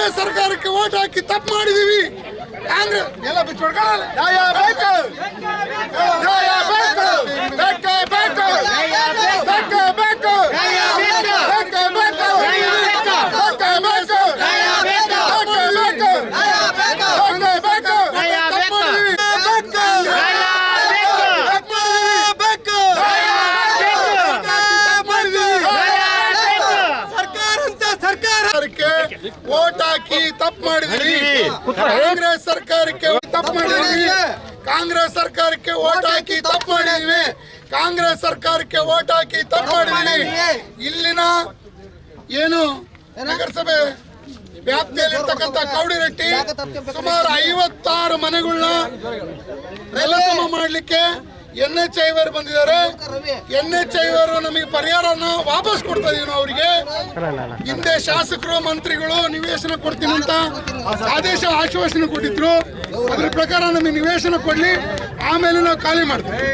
ಕಾಂಗ್ರೆಸ್ ಸರ್ಕಾರಕ್ಕೆ ವೋಟ್ ಹಾಕಿ ತಪ್ಪು ಮಾಡಿದೀವಿ. ಕಾಂಗ್ರೆಸ್ ಎಲ್ಲ ಬಿಚ್ಚೋಡ್ಕೊಳ್ಳಲ್ಲ. ನ್ಯಾಯ ಬೇಕು, ನ್ಯಾಯ ಬೇಕು, ಬೇಕೇ ಬೇಕು, ಬೇಕೇ ಬೇಕು, ಬೇಕೇ ಬೇಕು, ಬೇಕೇ ಬೇಕು, ವೋಟ್ ಹಾಕಿ ತಪ್ಪು ಮಾಡಿದ್ವಿ. ಕಾಂಗ್ರೆಸ್ ಸರ್ಕಾರಕ್ಕೆ ತಪ್ಪು ಮಾಡಿದ್ವಿ. ಕಾಂಗ್ರೆಸ್ ಸರ್ಕಾರಕ್ಕೆ ವೋಟ್ ಹಾಕಿ ತಪ್ಪು ಮಾಡಿದ್ವಿ. ಕಾಂಗ್ರೆಸ್ ಸರ್ಕಾರಕ್ಕೆ ವೋಟ್ ಹಾಕಿ ತಪ್ಪು ಮಾಡಿದ್ವಿ. ಇಲ್ಲಿನ ಏನು ನಗರಸಭೆ ವ್ಯಾಪ್ತಿಯಲ್ಲಿರ್ತಕ್ಕಂಥ ಕೌಡಿರೆಟ್ಟಿ ಸುಮಾರು 56 ಮನೆಗಳನ್ನ ನೆಲಸಮ ಮಾಡಲಿಕ್ಕೆ NHI ಬಂದಿದ್ದಾರೆ. NHI ನಮಗೆ ಪರಿಹಾರನ ವಾಪಸ್ ಕೊಡ್ತಾ ಇದೀವಿ ನಾವು ಅವರಿಗೆ. ಹಿಂದೆ ಶಾಸಕರು ಮಂತ್ರಿಗಳು ನಿವೇಶನ ಕೊಡ್ತೀನಿ ಅಂತ ಆಶ್ವಾಸನೆ ಕೊಟ್ಟಿದ್ರು. ಅದ್ರ ಪ್ರಕಾರ ನಮಗೆ ನಿವೇಶನ ಕೊಡ್ಲಿ, ಆಮೇಲೆ ನಾವು ಖಾಲಿ ಮಾಡ್ತೀವಿ.